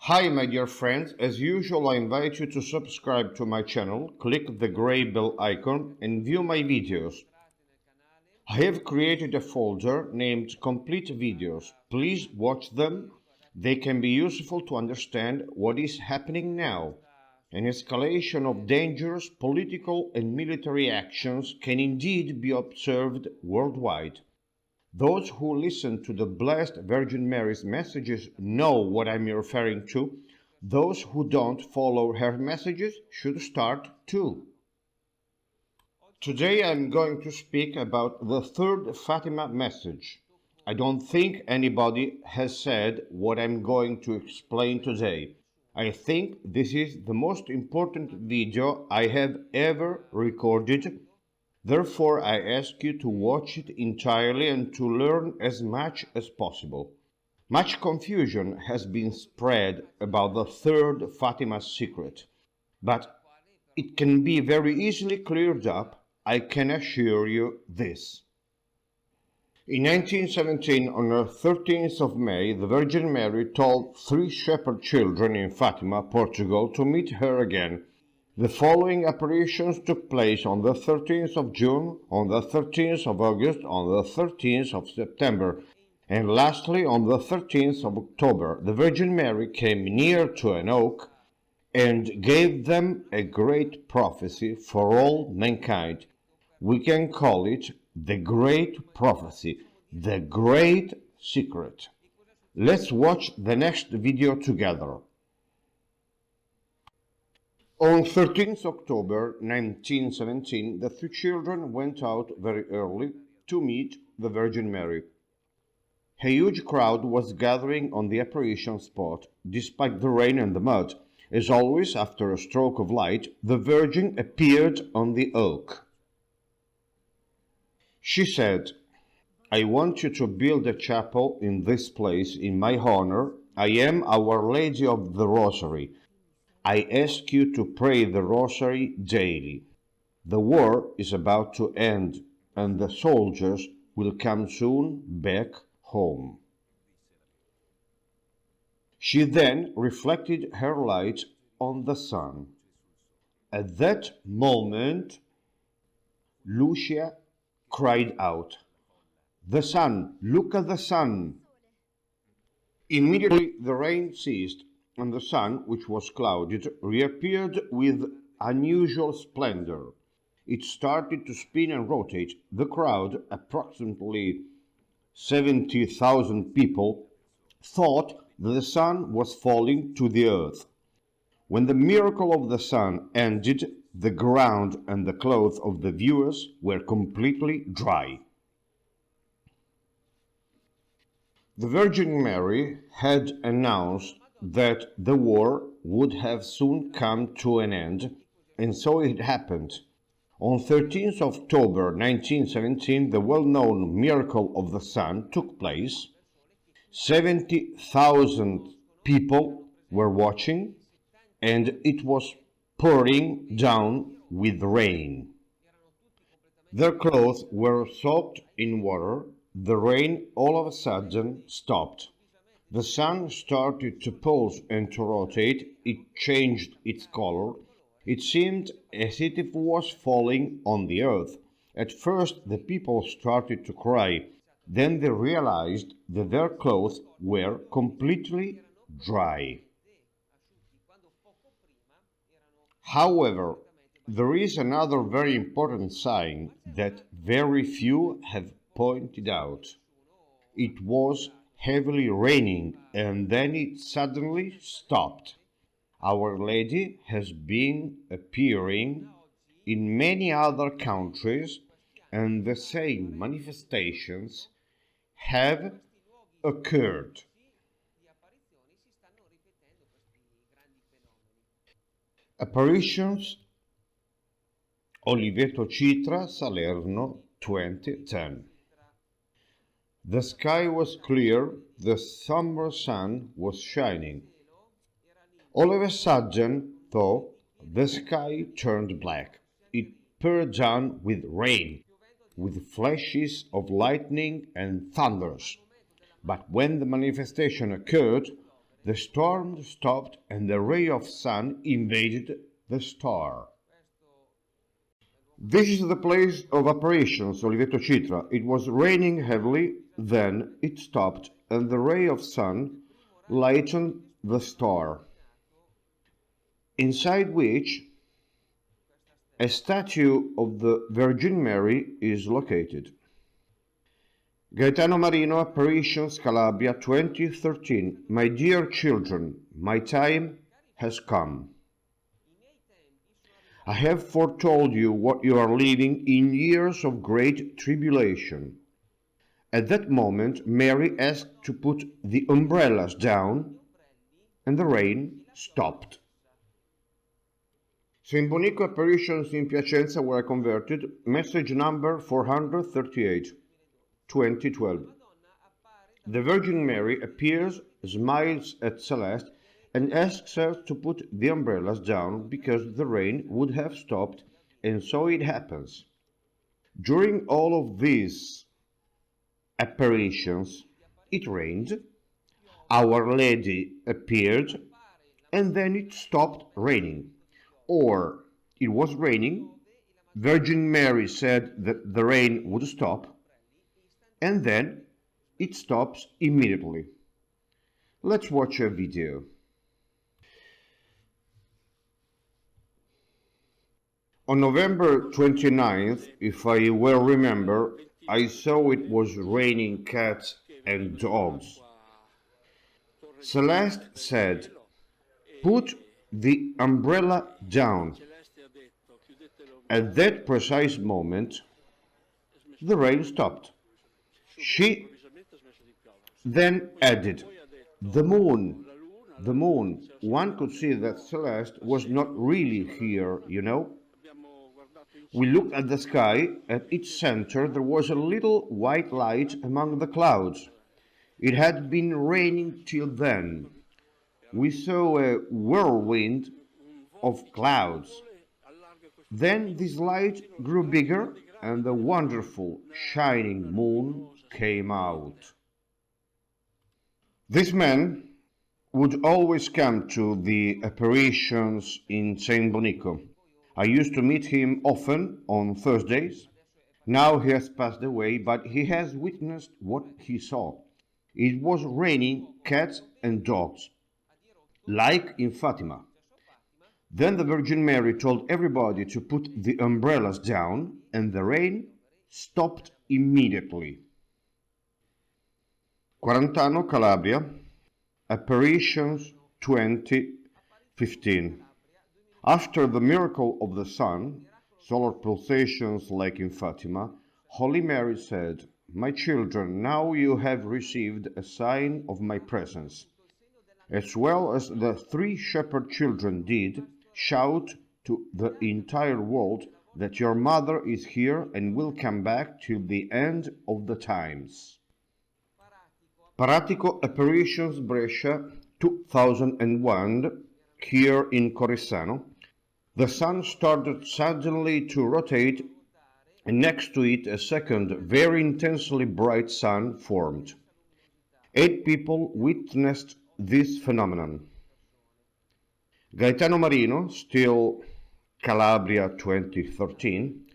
Hi my dear friends, as usual I invite you to subscribe to my channel, click the grey bell icon and view my videos. I have created a folder named Complete Videos. Please watch them. They can be useful to understand what is happening now. An escalation of dangerous political and military actions can indeed be observed worldwide. Those who listen to the Blessed Virgin Mary's messages know what I'm referring to. Those who don't follow her messages should start too. Today I'm going to speak about the third Fatima message. I don't think anybody has said what I'm going to explain today. I think this is the most important video I have ever recorded. Therefore, I ask you to watch it entirely and to learn as much as possible. Much confusion has been spread about the third Fatima secret, but it can be very easily cleared up, I can assure you this. In 1917, on the 13th of May, the Virgin Mary told 3 shepherd children in Fatima, Portugal, to meet her again. The following apparitions took place on the 13th of June, on the 13th of August, on the 13th of September, and lastly on the 13th of October. The Virgin Mary came near to an oak and gave them a great prophecy for all mankind. We can call it the Great Prophecy, the Great Secret. Let's watch the next video together. On 13th October 1917, the 3 children went out very early to meet the Virgin Mary. A huge crowd was gathering on the apparition spot, despite the rain and the mud. As always, after a stroke of light, the Virgin appeared on the oak. She said, "I want you to build a chapel in this place in my honor. I am Our Lady of the Rosary. I ask you to pray the Rosary daily. The war is about to end, and the soldiers will come soon back home." She then reflected her light on the sun. At that moment, Lucia cried out, "The sun! Look at the sun!" Immediately the rain ceased, and the sun, which was clouded, reappeared with unusual splendor. It started to spin and rotate. The crowd, approximately 70,000 people, thought that the sun was falling to the earth. When the miracle of the sun ended, the ground and the clothes of the viewers were completely dry. The Virgin Mary had announced that the war would have soon come to an end, and so it happened. On 13th October 1917, the well-known miracle of the sun took place. 70,000 people were watching, and it was pouring down with rain. Their clothes were soaked in water. The rain all of a sudden stopped. The sun started to pulse and to rotate. It changed its color. It seemed as if it was falling on the earth. At first the people started to cry. Then they realized that their clothes were completely dry. However, there is another very important sign that very few have pointed out. It was heavily raining, and then it suddenly stopped. Our Lady has been appearing in many other countries, and the same manifestations have occurred. Apparitions, Oliveto Citra, Salerno, 2010. The sky was clear, the summer sun was shining. All of a sudden, though, the sky turned black. It poured down with rain, with flashes of lightning and thunders. But when the manifestation occurred, The storm stopped and the ray of sun invaded the star. This is the place of apparitions, Oliveto Citra. It was raining heavily, then it stopped and the ray of sun lightened the star, inside which a statue of the Virgin Mary is located. Gaetano Marino, Apparitions, Calabria, 2013. My dear children, my time has come. I have foretold you what you are living in years of great tribulation. At that moment, Mary asked to put the umbrellas down, and the rain stopped. Saint Bonico apparitions in Piacenza were converted. Message number 438, 2012. The Virgin Mary appears, smiles at Celeste, and asks her to put the umbrellas down because the rain would have stopped, and so it happens. During all of these apparitions, it rained, Our Lady appeared, and then it stopped raining. Or it was raining, Virgin Mary said that the rain would stop, and then it stops immediately. Let's watch a video. On November 29th, if I well remember, I saw it was raining cats and dogs. Celeste said, "Put the umbrella down." At that precise moment, the rain stopped. She then added, the moon. One could see that Celeste was not really here, you know. We looked at the sky. At its center there was a little white light among the clouds. It had been raining till then. We saw a whirlwind of clouds. Then this light grew bigger and the wonderful shining moon came out. This man would always come to the apparitions in Saint Bonico. I used to meet him often on Thursdays. Now he has passed away, but he has witnessed what he saw. It was raining cats and dogs, like in Fatima. Then the Virgin Mary told everybody to put the umbrellas down, and the rain stopped immediately. Quarantano, Calabria, Apparitions 2015. After the miracle of the sun, solar pulsations like in Fatima, Holy Mary said, "My children, now you have received a sign of my presence." As well as the three shepherd children did, shout to the entire world that your mother is here and will come back till the end of the times. Paratico Apparitions, Brescia, 2001, here in Corissano. The sun started suddenly to rotate, and next to it a second, very intensely bright sun formed. 8 people witnessed this phenomenon. Gaetano Marino, still Calabria 2013.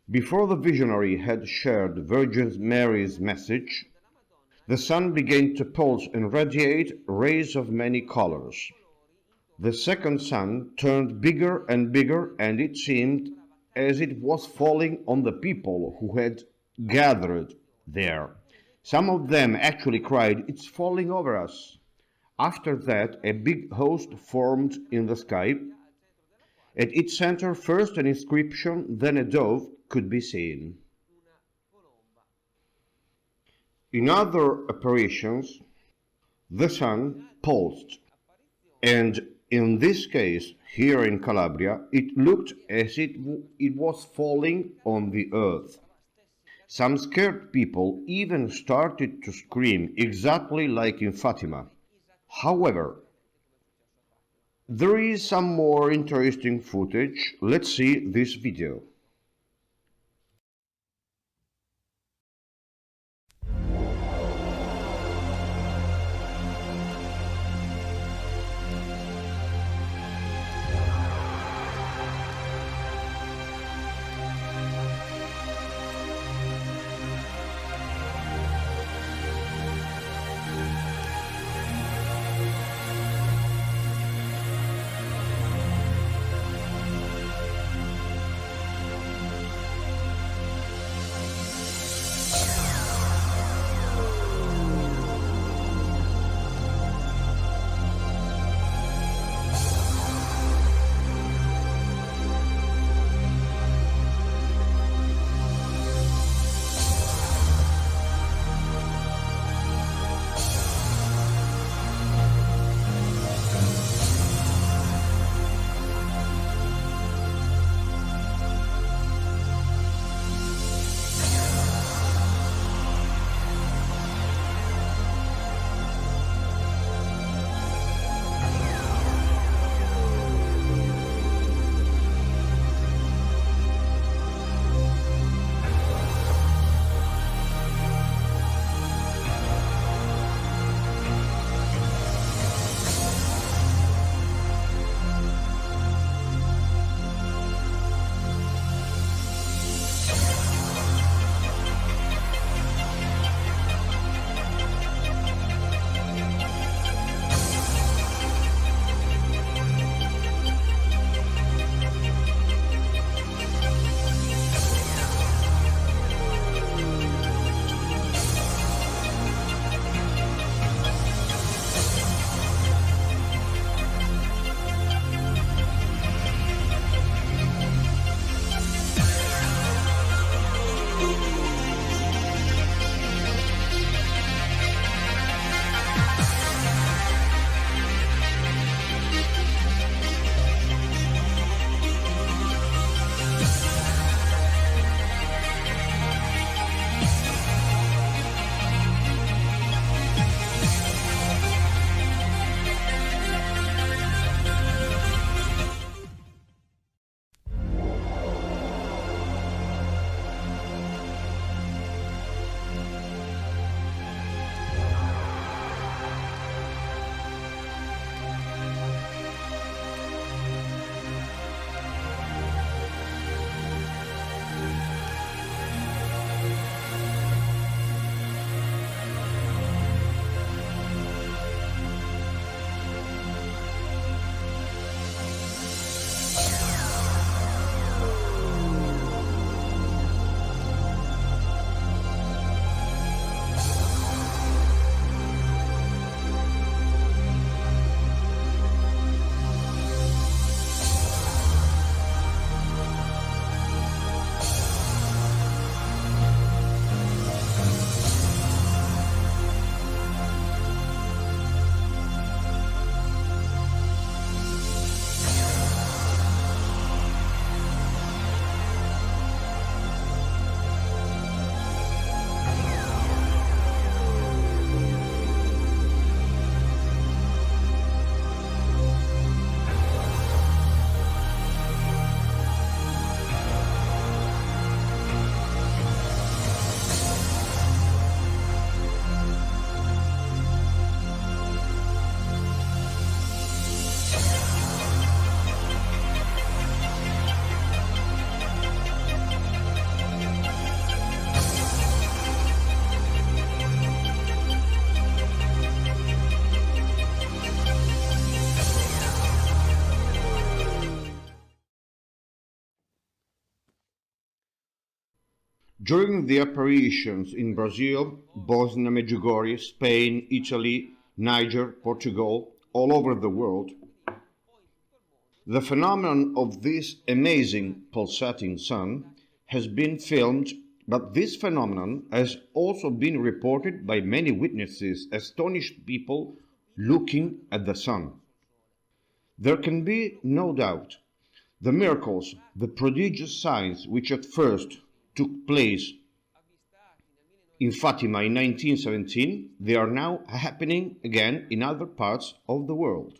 Before the visionary had shared Virgin Mary's message, the sun began to pulse and radiate rays of many colors. The second sun turned bigger and bigger, and it seemed as it was falling on the people who had gathered there. Some of them actually cried, "It's falling over us." After that, a big host formed in the sky. At its center, first an inscription, then a dove could be seen. In other apparitions, the sun pulsed, and in this case, here in Calabria, it looked as if it was falling on the earth. Some scared people even started to scream, exactly like in Fatima. However, there is some more interesting footage. Let's see this video. During the apparitions in Brazil, Bosnia Medjugorje, Spain, Italy, Niger, Portugal, all over the world, the phenomenon of this amazing pulsating sun has been filmed, but this phenomenon has also been reported by many witnesses, astonished people looking at the sun. There can be no doubt the miracles, the prodigious signs which at first took place in Fatima in 1917, they are now happening again in other parts of the world.